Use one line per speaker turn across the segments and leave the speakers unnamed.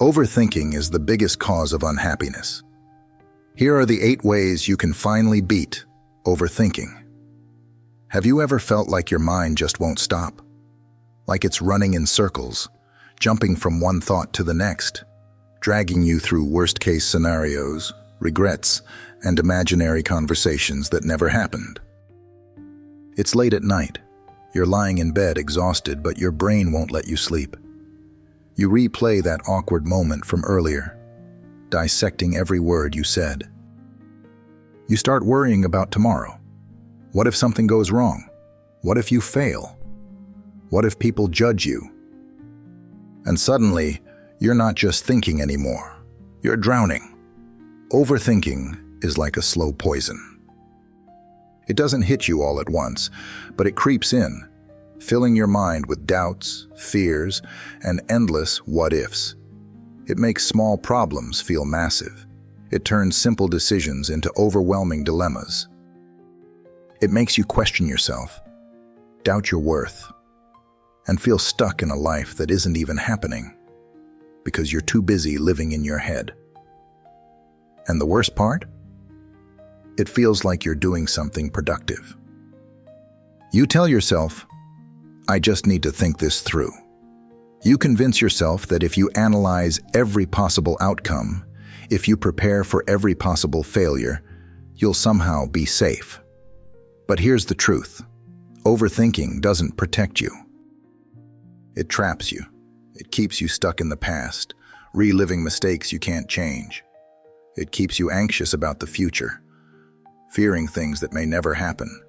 Overthinking is the biggest cause of unhappiness. Here are the 8 ways you can finally beat overthinking. Have you ever felt like your mind just won't stop? Like it's running in circles, jumping from one thought to the next, dragging you through worst-case scenarios, regrets, and imaginary conversations that never happened. It's late at night. You're lying in bed exhausted, but your brain won't let you sleep. You replay that awkward moment from earlier, dissecting every word you said. You start worrying about tomorrow. What if something goes wrong? What if you fail? What if people judge you? And suddenly, you're not just thinking anymore. You're drowning. Overthinking is like a slow poison. It doesn't hit you all at once, but it creeps in, filling your mind with doubts, fears, and endless what-ifs. It makes small problems feel massive. It turns simple decisions into overwhelming dilemmas. It makes you question yourself, doubt your worth, and feel stuck in a life that isn't even happening because you're too busy living in your head. And the worst part? It feels like you're doing something productive. You tell yourself, I just need to think this through. You convince yourself that if you analyze every possible outcome, if you prepare for every possible failure, you'll somehow be safe. But here's the truth. Overthinking doesn't protect you. It traps you. It keeps you stuck in the past, reliving mistakes you can't change. It keeps you anxious about the future, fearing things that may never happen.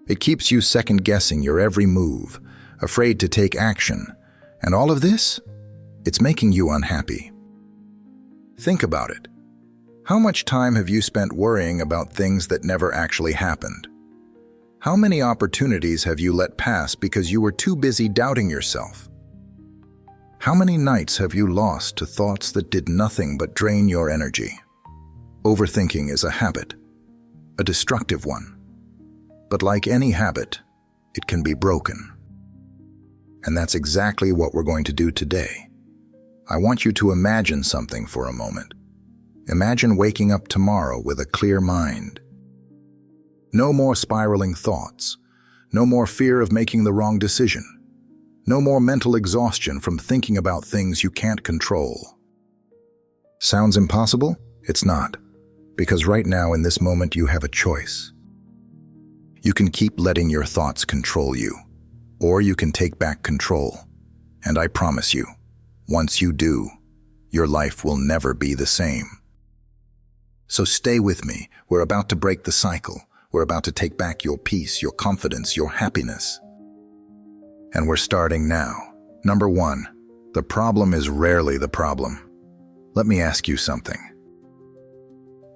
It keeps you second-guessing your every move, afraid to take action. And all of this, it's making you unhappy. Think about it. How much time have you spent worrying about things that never actually happened? How many opportunities have you let pass because you were too busy doubting yourself? How many nights have you lost to thoughts that did nothing but drain your energy? Overthinking is a habit, a destructive one. But like any habit, it can be broken. And that's exactly what we're going to do today. I want you to imagine something for a moment. Imagine waking up tomorrow with a clear mind. No more spiraling thoughts. No more fear of making the wrong decision. No more mental exhaustion from thinking about things you can't control. Sounds impossible? It's not. Because right now in this moment you have a choice. You can keep letting your thoughts control you, or you can take back control. And I promise you, once you do, your life will never be the same. So stay with me. We're about to break the cycle. We're about to take back your peace, your confidence, your happiness. And we're starting now. Number 1, the problem is rarely the problem. Let me ask you something.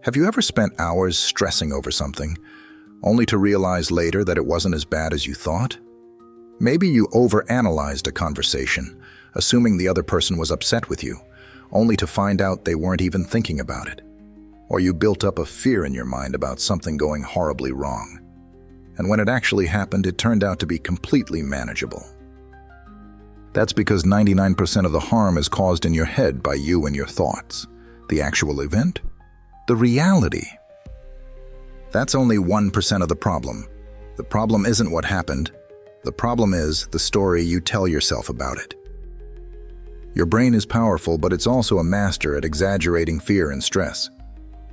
Have you ever spent hours stressing over something, only to realize later that it wasn't as bad as you thought? Maybe you overanalyzed a conversation, assuming the other person was upset with you, only to find out they weren't even thinking about it. Or you built up a fear in your mind about something going horribly wrong. And when it actually happened, it turned out to be completely manageable. That's because 99% of the harm is caused in your head by you and your thoughts. The actual event? The reality. That's only 1% of the problem. The problem isn't what happened. The problem is the story you tell yourself about it. Your brain is powerful, but it's also a master at exaggerating fear and stress.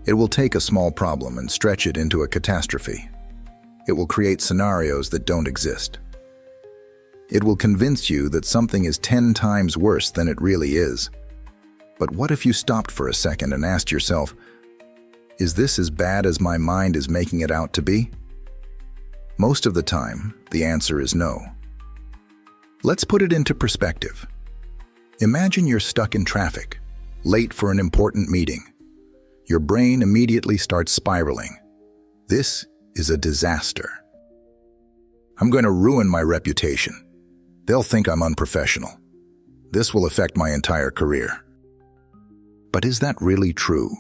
It will take a small problem and stretch it into a catastrophe. It will create scenarios that don't exist. It will convince you that something is 10 times worse than it really is. But what if you stopped for a second and asked yourself, is this as bad as my mind is making it out to be? Most of the time, the answer is no. Let's put it into perspective. Imagine you're stuck in traffic, late for an important meeting. Your brain immediately starts spiraling. This is a disaster. I'm going to ruin my reputation. They'll think I'm unprofessional. This will affect my entire career. But is that really true?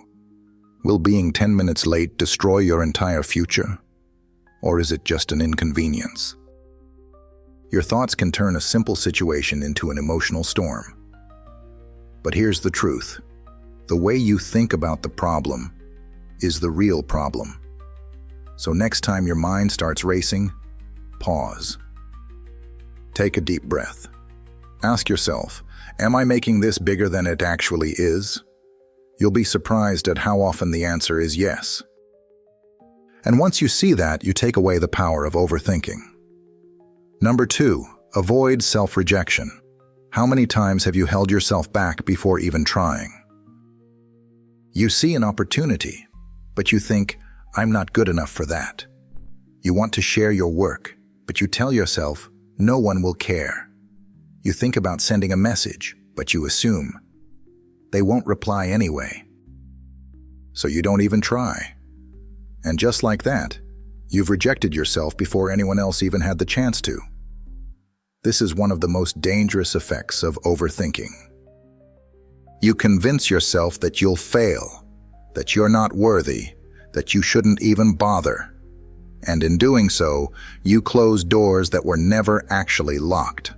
Will being 10 minutes late destroy your entire future? Or is it just an inconvenience? Your thoughts can turn a simple situation into an emotional storm. But here's the truth. The way you think about the problem is the real problem. So next time your mind starts racing, pause. Take a deep breath. Ask yourself, am I making this bigger than it actually is? You'll be surprised at how often the answer is yes. And once you see that, you take away the power of overthinking. Number 2, avoid self-rejection. How many times have you held yourself back before even trying? You see an opportunity, but you think, I'm not good enough for that. You want to share your work, but you tell yourself, no one will care. You think about sending a message, but you assume they won't reply anyway. So you don't even try. And just like that, you've rejected yourself before anyone else even had the chance to. This is one of the most dangerous effects of overthinking. You convince yourself that you'll fail, that you're not worthy, that you shouldn't even bother. And in doing so, you close doors that were never actually locked.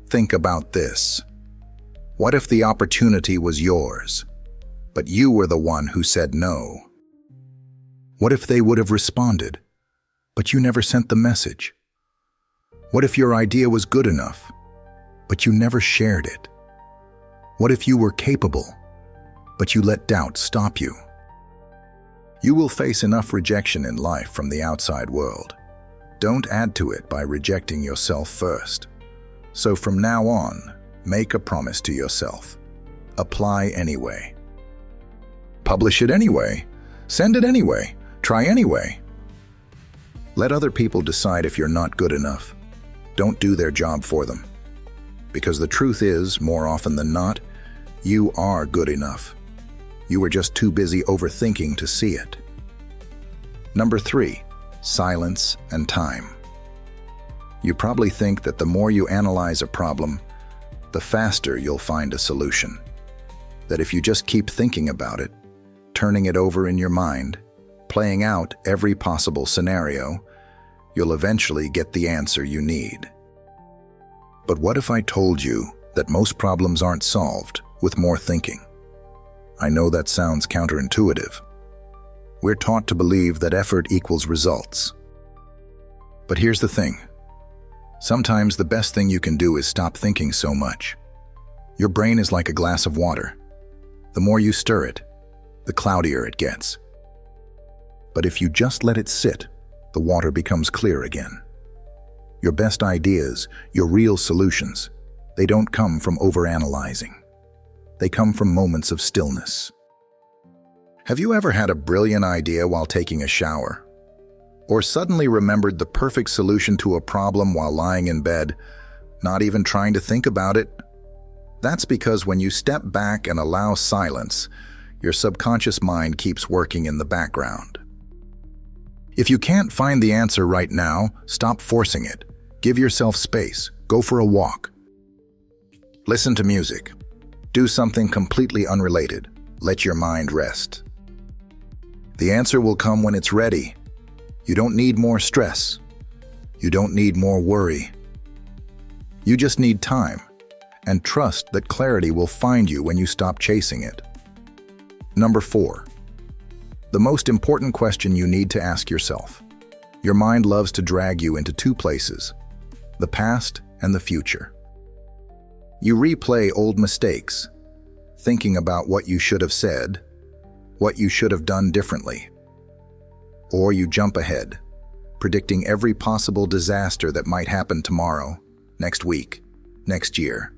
Think about this. What if the opportunity was yours, but you were the one who said no? What if they would have responded, but you never sent the message? What if your idea was good enough, but you never shared it? What if you were capable, but you let doubt stop you? You will face enough rejection in life from the outside world. Don't add to it by rejecting yourself first. So from now on, make a promise to yourself. Apply anyway. Publish it anyway. Send it anyway. Try anyway. Let other people decide if you're not good enough. Don't do their job for them. Because the truth is, more often than not, you are good enough. You were just too busy overthinking to see it. Number 3, silence and time. You probably think that the more you analyze a problem, the faster you'll find a solution. That if you just keep thinking about it, turning it over in your mind, playing out every possible scenario, you'll eventually get the answer you need. But what if I told you that most problems aren't solved with more thinking? I know that sounds counterintuitive. We're taught to believe that effort equals results. But here's the thing. Sometimes the best thing you can do is stop thinking so much. Your brain is like a glass of water. The more you stir it, the cloudier it gets. But if you just let it sit, the water becomes clear again. Your best ideas, your real solutions, they don't come from overanalyzing. They come from moments of stillness. Have you ever had a brilliant idea while taking a shower? Or suddenly remembered the perfect solution to a problem while lying in bed, not even trying to think about it? That's because when you step back and allow silence, your subconscious mind keeps working in the background. If you can't find the answer right now, stop forcing it. Give yourself space. Go for a walk. Listen to music. Do something completely unrelated. Let your mind rest. The answer will come when it's ready. You don't need more stress. You don't need more worry. You just need time, and trust that clarity will find you when you stop chasing it. Number 4. The most important question you need to ask yourself. Your mind loves to drag you into 2 places, the past and the future. You replay old mistakes, thinking about what you should have said, what you should have done differently. Or you jump ahead, predicting every possible disaster that might happen tomorrow, next week, next year.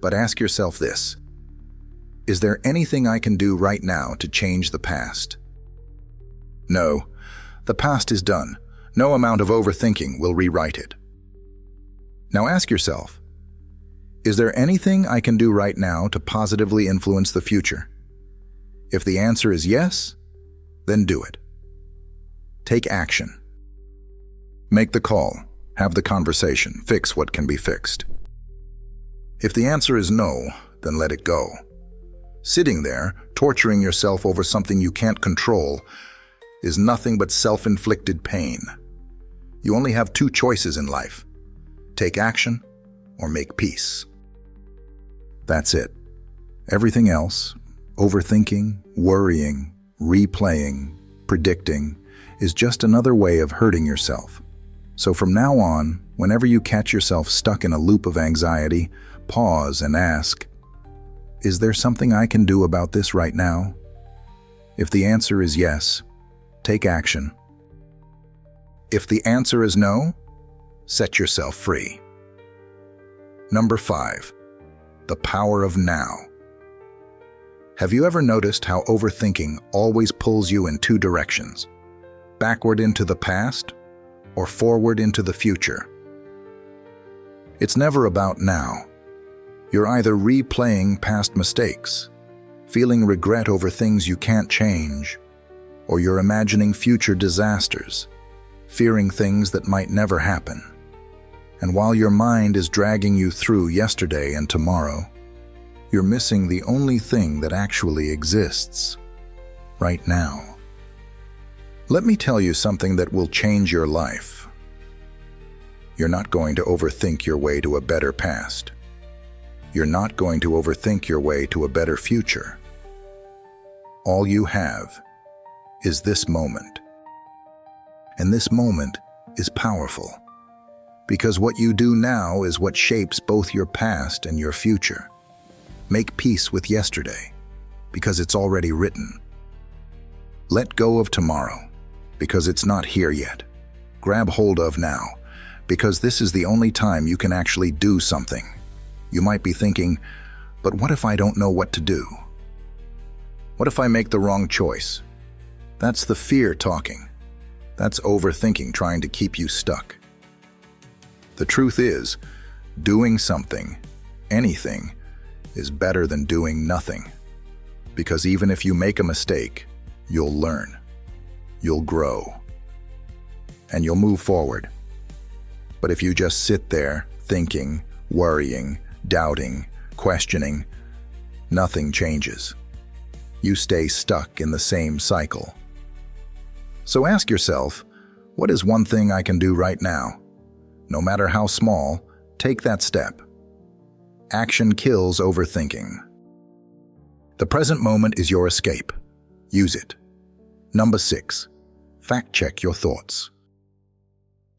But ask yourself this: is there anything I can do right now to change the past? No, the past is done. No amount of overthinking will rewrite it. Now ask yourself, is there anything I can do right now to positively influence the future? If the answer is yes, then do it. Take action. Make the call, have the conversation, fix what can be fixed. If the answer is no, then let it go. Sitting there, torturing yourself over something you can't control, is nothing but self-inflicted pain. You only have 2 choices in life: take action or make peace. That's it. Everything else, overthinking, worrying, replaying, predicting, is just another way of hurting yourself. So from now on, whenever you catch yourself stuck in a loop of anxiety, pause and ask, is there something I can do about this right now? If the answer is yes, take action. If the answer is no, set yourself free. Number 5, the power of now. Have you ever noticed how overthinking always pulls you in two directions? Backward into the past or forward into the future? It's never about now. You're either replaying past mistakes, feeling regret over things you can't change, or you're imagining future disasters, fearing things that might never happen. And while your mind is dragging you through yesterday and tomorrow, you're missing the only thing that actually exists right now. Let me tell you something that will change your life. You're not going to overthink your way to a better past. You're not going to overthink your way to a better future. All you have is this moment. And this moment is powerful, because what you do now is what shapes both your past and your future. Make peace with yesterday, because it's already written. Let go of tomorrow, because it's not here yet. Grab hold of now, because this is the only time you can actually do something. You might be thinking, but what if I don't know what to do? What if I make the wrong choice? That's the fear talking. That's overthinking trying to keep you stuck. The truth is, doing something, anything, is better than doing nothing. Because even if you make a mistake, you'll learn, you'll grow, and you'll move forward. But if you just sit there thinking, worrying, doubting, questioning, nothing changes. You stay stuck in the same cycle. So ask yourself, what is one thing I can do right now? No matter how small, take that step. Action kills overthinking. The present moment is your escape. Use it. Number 6, fact-check your thoughts.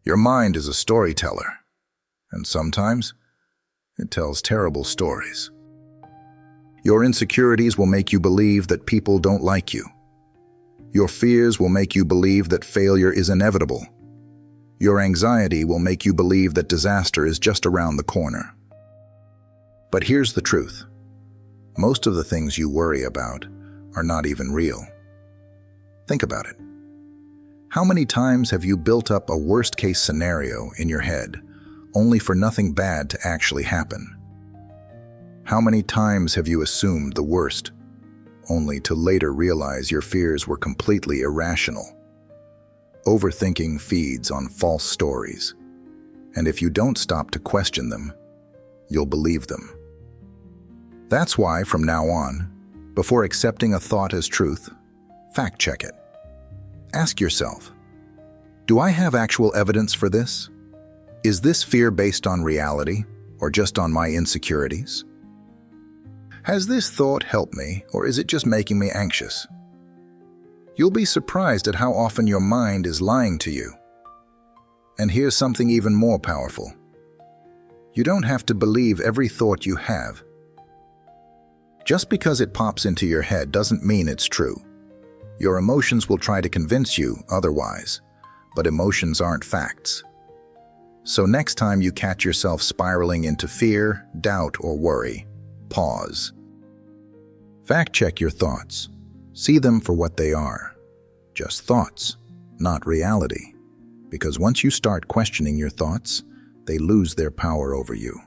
Your mind is a storyteller, and sometimes it tells terrible stories. Your insecurities will make you believe that people don't like you. Your fears will make you believe that failure is inevitable. Your anxiety will make you believe that disaster is just around the corner. But here's the truth. Most of the things you worry about are not even real. Think about it. How many times have you built up a worst-case scenario in your head, only for nothing bad to actually happen? How many times have you assumed the worst, only to later realize your fears were completely irrational? Overthinking feeds on false stories, and if you don't stop to question them, you'll believe them. That's why, from now on, before accepting a thought as truth, fact-check it. Ask yourself, do I have actual evidence for this? Is this fear based on reality, or just on my insecurities? Has this thought helped me, or is it just making me anxious? You'll be surprised at how often your mind is lying to you. And here's something even more powerful. You don't have to believe every thought you have. Just because it pops into your head doesn't mean it's true. Your emotions will try to convince you otherwise, but emotions aren't facts. So next time you catch yourself spiraling into fear, doubt, or worry, pause. Fact-check your thoughts. See them for what they are. Just thoughts, not reality. Because once you start questioning your thoughts, they lose their power over you.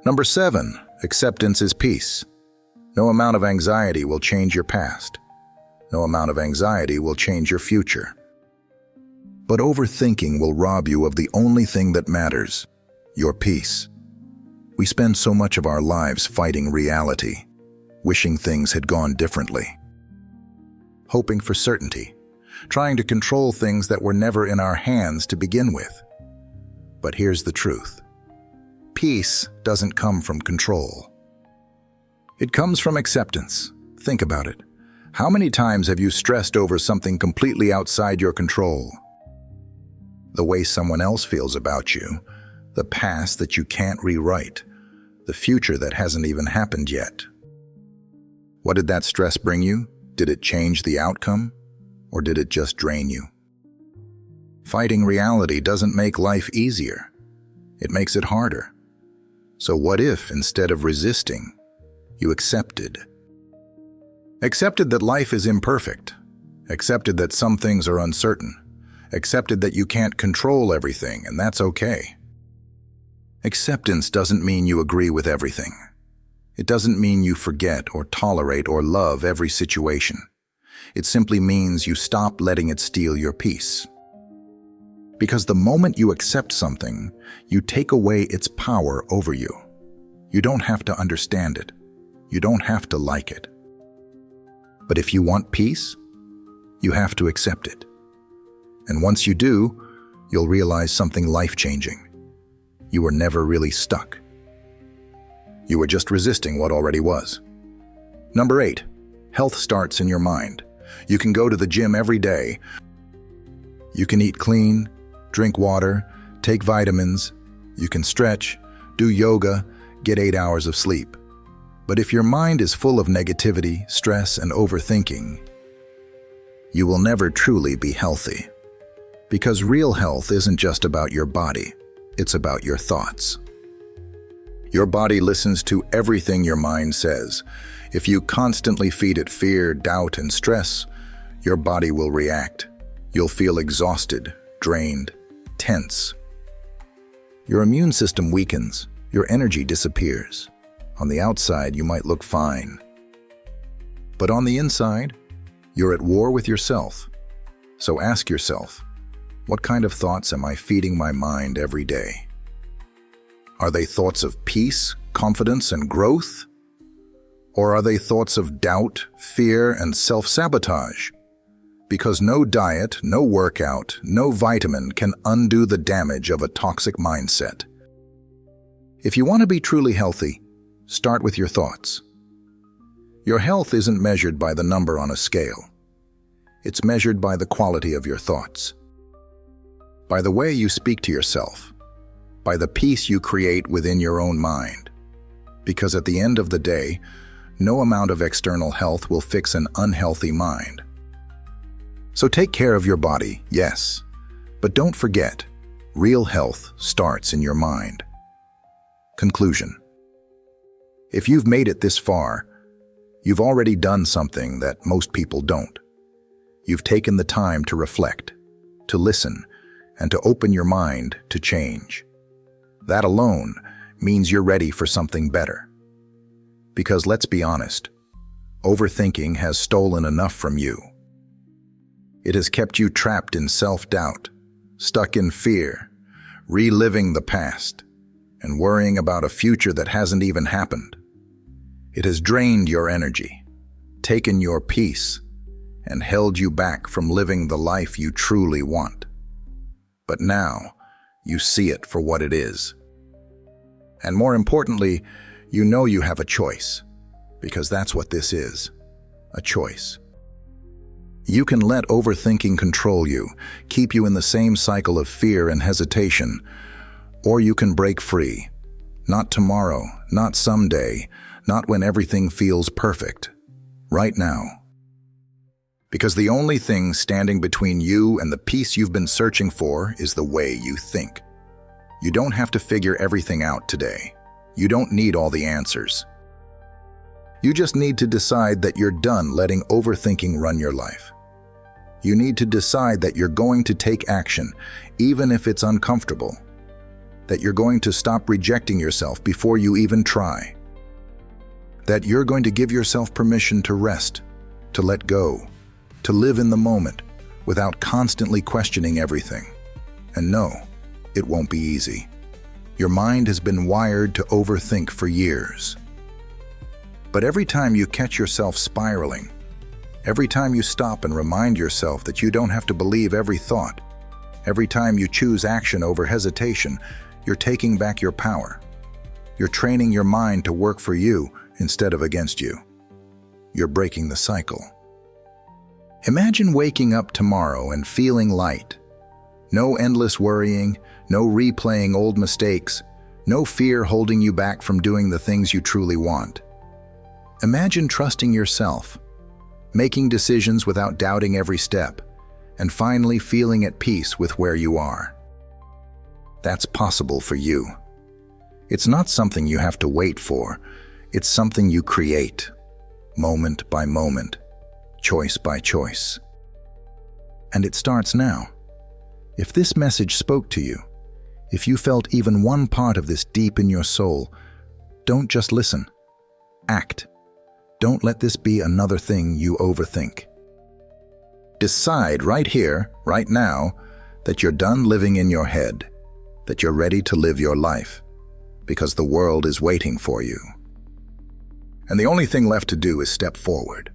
Number 7, acceptance is peace. No amount of anxiety will change your past. No amount of anxiety will change your future. But overthinking will rob you of the only thing that matters, your peace. We spend so much of our lives fighting reality, wishing things had gone differently, hoping for certainty, trying to control things that were never in our hands to begin with. But here's the truth. Peace doesn't come from control. It comes from acceptance. Think about it. How many times have you stressed over something completely outside your control? The way someone else feels about you, the past that you can't rewrite, the future that hasn't even happened yet. What did that stress bring you? Did it change the outcome, or did it just drain you? Fighting reality doesn't make life easier. It makes it harder. So what if, instead of resisting, you accepted? Accepted that life is imperfect. Accepted that some things are uncertain. Accepted that you can't control everything, and that's okay. Acceptance doesn't mean you agree with everything. It doesn't mean you forget or tolerate or love every situation. It simply means you stop letting it steal your peace. Because the moment you accept something, you take away its power over you. You don't have to understand it. You don't have to like it. But if you want peace, you have to accept it. And once you do, you'll realize something life-changing. You were never really stuck. You were just resisting what already was. Number 8, health starts in your mind. You can go to the gym every day. You can eat clean, drink water, take vitamins. You can stretch, do yoga, get 8 hours of sleep. But if your mind is full of negativity, stress, and overthinking, you will never truly be healthy. Because real health isn't just about your body, it's about your thoughts. Your body listens to everything your mind says. If you constantly feed it fear, doubt, and stress, your body will react. You'll feel exhausted, drained, tense. Your immune system weakens, your energy disappears. On the outside, you might look fine. But on the inside, you're at war with yourself. So ask yourself, what kind of thoughts am I feeding my mind every day? Are they thoughts of peace, confidence, and growth? Or are they thoughts of doubt, fear, and self-sabotage? Because no diet, no workout, no vitamin can undo the damage of a toxic mindset. If you want to be truly healthy, start with your thoughts. Your health isn't measured by the number on a scale. It's measured by the quality of your thoughts. By the way you speak to yourself. By the peace you create within your own mind. Because at the end of the day, no amount of external health will fix an unhealthy mind. So take care of your body, yes, but don't forget, real health starts in your mind. Conclusion. If you've made it this far, you've already done something that most people don't. You've taken the time to reflect, to listen, and to open your mind to change. That alone means you're ready for something better. Because let's be honest, overthinking has stolen enough from you. It has kept you trapped in self-doubt, stuck in fear, reliving the past, and worrying about a future that hasn't even happened. It has drained your energy, taken your peace, and held you back from living the life you truly want. But now, you see it for what it is. And more importantly, you know you have a choice, because that's what this is, a choice. You can let overthinking control you, keep you in the same cycle of fear and hesitation, or you can break free. Not tomorrow, not someday, not when everything feels perfect. Right now. Because the only thing standing between you and the peace you've been searching for is the way you think. You don't have to figure everything out today. You don't need all the answers. You just need to decide that you're done letting overthinking run your life. You need to decide that you're going to take action, even if it's uncomfortable. That you're going to stop rejecting yourself before you even try. That you're going to give yourself permission to rest, to let go, to live in the moment without constantly questioning everything. And no, it won't be easy. Your mind has been wired to overthink for years. But every time you catch yourself spiraling, every time you stop and remind yourself that you don't have to believe every thought, every time you choose action over hesitation, you're taking back your power. You're training your mind to work for you instead of against you. You're breaking the cycle. Imagine waking up tomorrow and feeling light. No endless worrying, no replaying old mistakes, no fear holding you back from doing the things you truly want. Imagine trusting yourself, making decisions without doubting every step, and finally feeling at peace with where you are. That's possible for you. It's not something you have to wait for. It's something you create, moment by moment, choice by choice. And it starts now. If this message spoke to you, if you felt even one part of this deep in your soul, don't just listen. Act. Don't let this be another thing you overthink. Decide right here, right now, that you're done living in your head, that you're ready to live your life, because the world is waiting for you. And the only thing left to do is step forward.